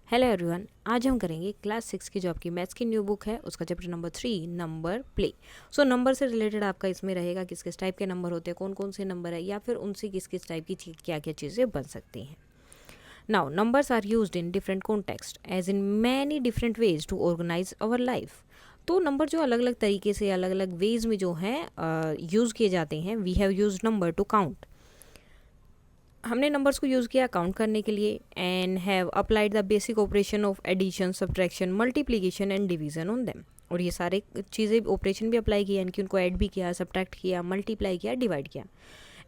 Hello everyone, आज हम करेंगे क्लास 6 की जो आपकी मैथ्स की न्यू बुक है उसका chapter number 3 number play. So number से रिलेटेड आपका इसमें रहेगा किस किस टाइप के नंबर होते हैं, कौन कौन से नंबर है या फिर उनसे किस किस टाइप की क्या क्या चीज़ें बन सकती हैं। Now numbers are used in different context as in many different ways to organize our life. तो नंबर जो अलग अलग तरीके से अलग अलग वेज में जो है यूज़ किए जाते हैं। We have use number to count. हमने नंबर्स को यूज़ किया काउंट करने के लिए and have applied the basic operation of addition, subtraction, multiplication and division on them. और ये सारे चीज़ें ऑपरेशन भी अप्लाई किया, यानी कि उनको ऐड भी किया, सब्ट्रैक्ट किया, मल्टीप्लाई किया, डिवाइड किया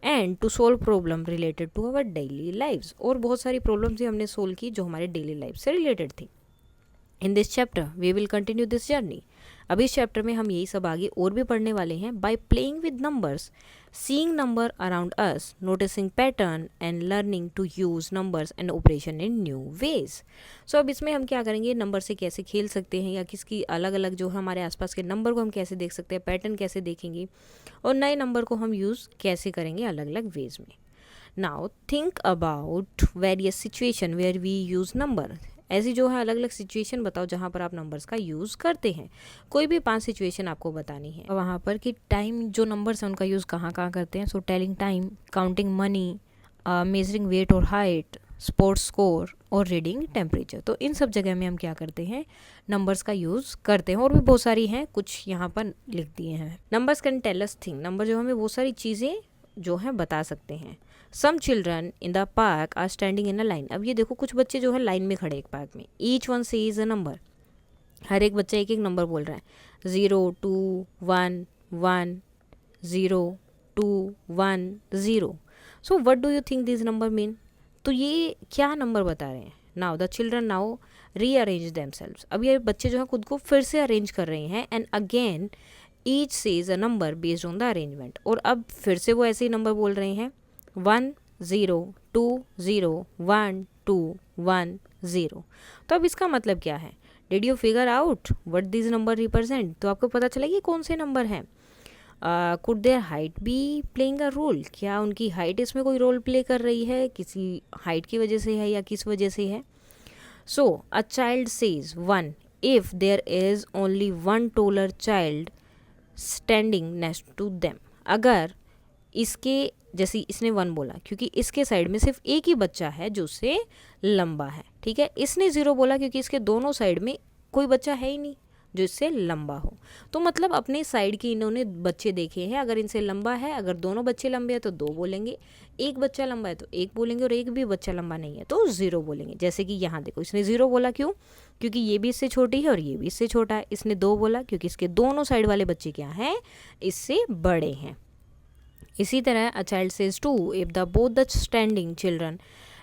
and to solve problem related to our daily lives. और बहुत सारी प्रॉब्लम्स भी हमने सोल्व की जो हमारे डेली लाइफ से रिलेटेड थी। In this chapter we will continue this journey. अब इस चैप्टर में हम यही सब आगे और भी पढ़ने वाले हैं। By playing with numbers, seeing number around us, noticing pattern and learning to use numbers and operation in new ways. So अब इसमें हम क्या करेंगे, नंबर से कैसे खेल सकते हैं या किसकी अलग अलग जो हमारे आसपास के नंबर को हम कैसे देख सकते हैं, पैटर्न कैसे देखेंगे और नए नंबर को हम यूज़ कैसे करेंगे अलग अलग वेज में। Now think about various situation where we use number. ऐसी जो है अलग अलग सिचुएशन बताओ जहाँ पर आप नंबर्स का यूज़ करते हैं। कोई भी 5 सिचुएशन आपको बतानी है वहाँ पर कि टाइम जो नंबर्स हैं उनका यूज़ कहाँ कहाँ करते हैं। So telling time, counting money, measuring weight और हाइट, स्पोर्ट्स स्कोर और रीडिंग टेम्परेचर। तो इन सब जगह में हम क्या करते हैं, नंबर्स का यूज़ करते हैं। और भी बहुत सारी हैं, कुछ यहाँ पर लिख दिए हैं। Numbers can tell us thing. Number जो हमें बहुत सारी चीज़ें जो है बता सकते हैं। Some children in the park are standing in a line. अब ये देखो कुछ बच्चे जो है लाइन में खड़े एक पार्क में। ईच वन से इज अ नंबर। हर एक बच्चा एक एक नंबर बोल रहा है। 0 2 1 1 0 2 1 0। So what do you think this number mean. तो ये क्या नंबर बता रहे हैं। Now the children now rearrange themselves. अब ये बच्चे जो है खुद को फिर से अरेंज कर रहे हैं। And again each says a number based on the arrangement. और अब फिर से वो ऐसे ही नंबर बोल रहे हैं। 1 0 2 0 1 2 1 0। तो अब इसका मतलब क्या है। Did you figure out what this number represent. तो आपको पता चला कि कौन से नंबर हैं। Could their height be playing a role. क्या उनकी हाइट इसमें कोई रोल प्ले कर रही है, किसी हाइट की वजह से है या किस वजह से है। So a child says 1 if there is only one taller child standing next to them. अगर इसके जैसे इसने 1 बोला क्योंकि इसके साइड में सिर्फ एक ही बच्चा है जो उससे लंबा है, ठीक है। इसने 0 बोला क्योंकि इसके दोनों साइड में कोई बच्चा है ही नहीं जो इससे लंबा हो। तो मतलब अपने साइड के इन्होंने बच्चे देखे हैं। अगर इनसे लंबा है, अगर दोनों बच्चे लंबे हैं तो 2 बोलेंगे, एक बच्चा लंबा है तो 1 बोलेंगे और एक भी बच्चा लंबा नहीं है तो 0 बोलेंगे। जैसे कि यहाँ देखो इसने 0 बोला क्यों, क्योंकि ये भी इससे छोटी है और ये भी इससे छोटा है। इसने 2 बोला क्योंकि इसके दोनों साइड वाले बच्चे क्या हैं, इससे बड़े हैं। इसी तरह a child says 2 if the both the standing children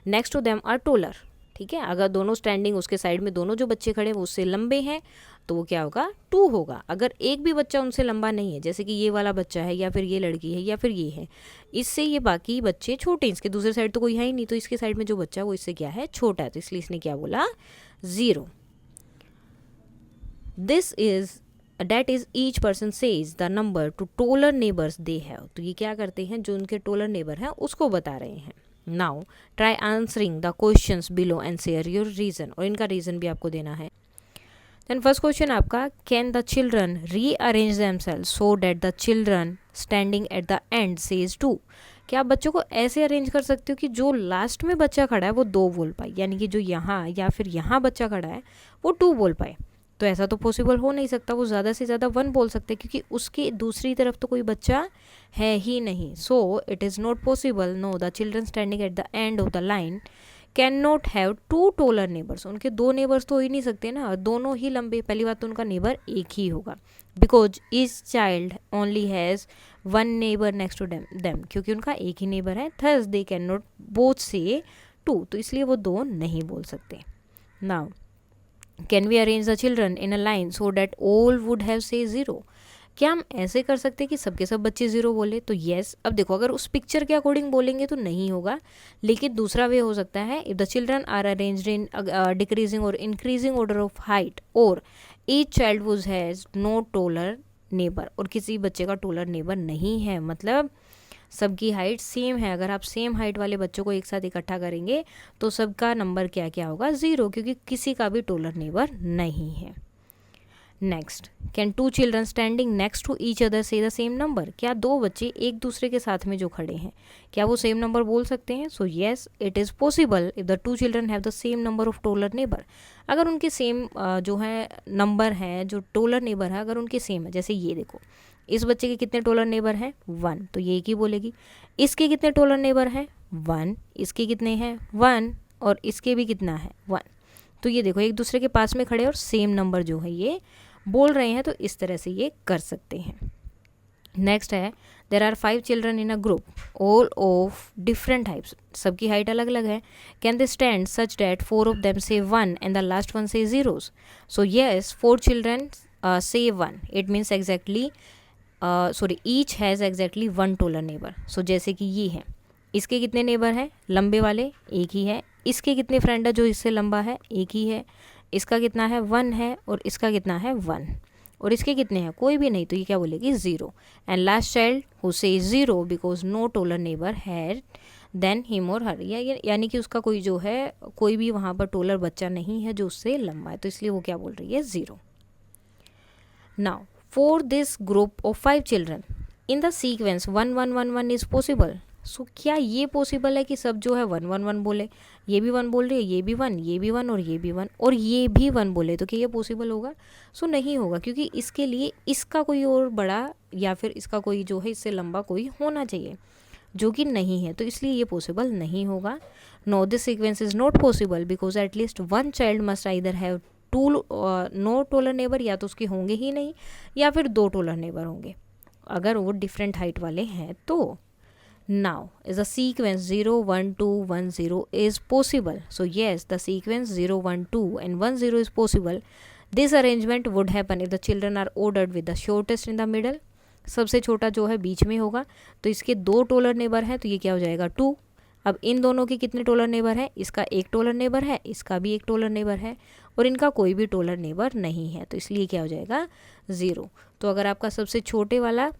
next to them are taller. ठीक है, अगर दोनों स्टैंडिंग उसके साइड में दोनों जो बच्चे खड़े हैं वो उससे लंबे हैं तो वो क्या होगा, 2 होगा। अगर एक भी बच्चा उनसे लंबा नहीं है, जैसे कि ये वाला बच्चा है या फिर ये लड़की है या फिर ये है, इससे ये बाकी बच्चे छोटे हैं, इसके दूसरे साइड तो कोई है ही नहीं, तो इसके साइड में जो बच्चा है वो इससे क्या है, छोटा है, तो इसलिए इसने क्या बोला, 0। This is that is each person says the number to taller neighbours they have. तो ये क्या करते हैं, जो उनके टोलर नेबर हैं उसको बता रहे हैं। Now try answering the questions below and share your reason. और इनका रीजन भी आपको देना है। देन फर्स्ट क्वेश्चन आपका, can the children rearrange themselves so that the children standing at the end says 2। क्या आप बच्चों को ऐसे अरेंज कर सकते हो कि जो लास्ट में बच्चा खड़ा है वो 2 बोल पाए, यानी कि जो यहाँ या फिर यहाँ बच्चा खड़ा है वो 2 बोल पाए। तो ऐसा तो पॉसिबल हो नहीं सकता, वो ज़्यादा से ज़्यादा 1 बोल सकते हैं क्योंकि उसके दूसरी तरफ तो कोई बच्चा है ही नहीं। So it is not possible. No, the children standing at the end of the line can not have 2 taller neighbours. उनके 2 नेबर्स तो हो ही नहीं सकते ना, दोनों ही लंबे। पहली बात तो उनका नेबर एक ही होगा, because each child only has 1 neighbour next to them, क्योंकि उनका एक ही नेबर है। Thus they can not both say 2, तो इसलिए वो 2 नहीं बोल सकते। Now can we arrange the children in a line so that all would have say 0। क्या हम ऐसे कर सकते हैं कि सबके सब बच्चे 0 बोले, तो येस। अब देखो अगर उस पिक्चर के अकॉर्डिंग बोलेंगे तो नहीं होगा, लेकिन दूसरा वे हो सकता है, if the children are arranged in decreasing और इंक्रीजिंग ऑर्डर ऑफ हाइट और each child would has no taller neighbour. और किसी बच्चे का टोलर नेबर नहीं है, मतलब सबकी हाइट सेम है। अगर आप सेम हाइट वाले बच्चों को एक साथ इकट्ठा करेंगे तो सबका नंबर क्या क्या होगा, 0, क्योंकि किसी का भी टोलर नेबर नहीं है। Next, can two children standing next to each other say the same number? क्या दो बच्चे एक दूसरे के साथ में जो खड़े हैं क्या वो सेम नंबर बोल सकते हैं? So yes, it is possible if the two children have the same number of taller neighbour. अगर उनके सेम जो है नंबर है, जो टोलर नेबर है, अगर उनके सेम है, जैसे ये देखो, इस बच्चे के कितने टोलर नेबर हैं, 1, तो ये एक ही बोलेगी। इसके कितने टोलर नेबर हैं, 1, इसके कितने हैं, 1, और इसके भी कितना है, 1। तो ये देखो एक दूसरे के पास में खड़े और सेम नंबर जो है ये बोल रहे हैं, तो इस तरह से ये कर सकते हैं। नेक्स्ट है, there are 5 children in a group all of different heights, सबकी हाइट अलग अलग है। Can they stand such that 4 of them say 1 and the last one say zeros? So yes, 4 children say 1, it means exactly each has exactly 1 taller neighbour. So जैसे कि ये है, इसके कितने नेबर हैं लंबे वाले, एक ही है। इसके कितने फ्रेंड है जो इससे लंबा है, एक ही है। इसका कितना है, 1 है, और इसका कितना है, 1, और इसके कितने हैं, कोई भी नहीं, तो ये क्या बोलेगी, 0। And last child who say 0 because no taller neighbour had then him और हर, यानी कि उसका कोई जो है, कोई भी वहाँ पर टोलर बच्चा नहीं है जो उससे लंबा है, तो इसलिए वो क्या बोल रही है, 0। Now for this group of 5 children in the sequence 1 1 1 1 is possible? So क्या ये पॉसिबल है कि सब जो है 1 1 1 बोले, ये भी 1 बोल रही है, ये भी 1, ये भी 1, और ये भी 1, और ये भी 1 बोले, तो क्या ये पॉसिबल होगा? सो नहीं होगा, क्योंकि इसके लिए इसका कोई और बड़ा या फिर इसका कोई जो है इससे लंबा कोई होना चाहिए, जो कि नहीं है, तो इसलिए ये पॉसिबल नहीं होगा। No, this sequence is not possible because at least 1 child must either have no taller neighbour, या तो उसके होंगे ही नहीं, या फिर 2 टोलर नेबर होंगे अगर वो डिफरेंट हाइट वाले हैं तो। Now is the sequence 0 1 2 1 0 is possible? So yes, the sequence 0 1 2 and 1 0 is possible. This arrangement would happen if the children are ordered with the shortest in the middle. सबसे छोटा जो है बीच में होगा, तो इसके 2 टोलर नेबर हैं, तो ये क्या हो जाएगा, 2। अब इन दोनों के कितने टोलर नेबर हैं, इसका 1 टोलर नेबर है, इसका भी 1 टोलर नेबर है, और इनका कोई भी टोलर नेबर नहीं है, तो इसलिए क्या हो जाएगा, 0। तो अगर आपका सबसे छोटे वाला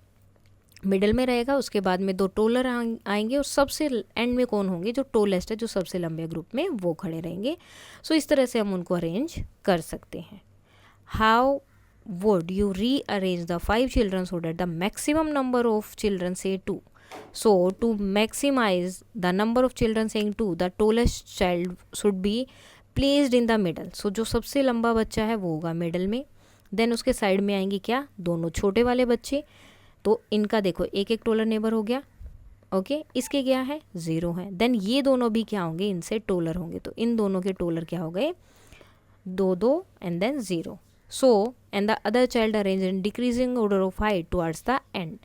मिडल में रहेगा, उसके बाद में 2 टोलर आएंगे, और सबसे एंड में कौन होंगे, जो टोलेस्ट है, जो सबसे लंबे ग्रुप में, वो खड़े रहेंगे। सो इस तरह से हम उनको अरेंज कर सकते हैं। How would you rearrange the 5 children so that the maximum number of children say 2? So to maximise the number of children saying 2, the tallest child should be placed in the middle. So जो सबसे लंबा बच्चा है वो होगा middle में, then उसके side में आएंगे क्या, दोनों छोटे वाले बच्चे, तो इनका देखो 1 1 टोलर नेबर हो गया, ओके। इसके क्या है, 0 है। देन ये दोनों भी क्या होंगे, इनसे टोलर होंगे, तो इन दोनों के टोलर क्या हो गए, 2 2 and then 0। So and the other child arrange in decreasing order of height towards the end.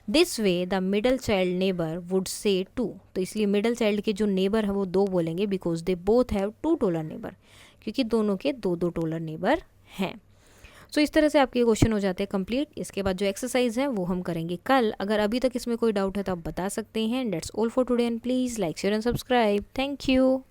This way the middle child neighbour would say 2, तो इसलिए मिडल चाइल्ड के जो नेबर है वो 2 बोलेंगे, because they both have 2 taller neighbour, क्योंकि दोनों के 2 2 टोलर नेबर हैं। सो इस तरह से आपके क्वेश्चन हो जाते हैं कंप्लीट। इसके बाद जो एक्सरसाइज है वो हम करेंगे कल। अगर अभी तक इसमें कोई डाउट है तो आप बता सकते हैं। That's all for today and please like share and subscribe. Thank you.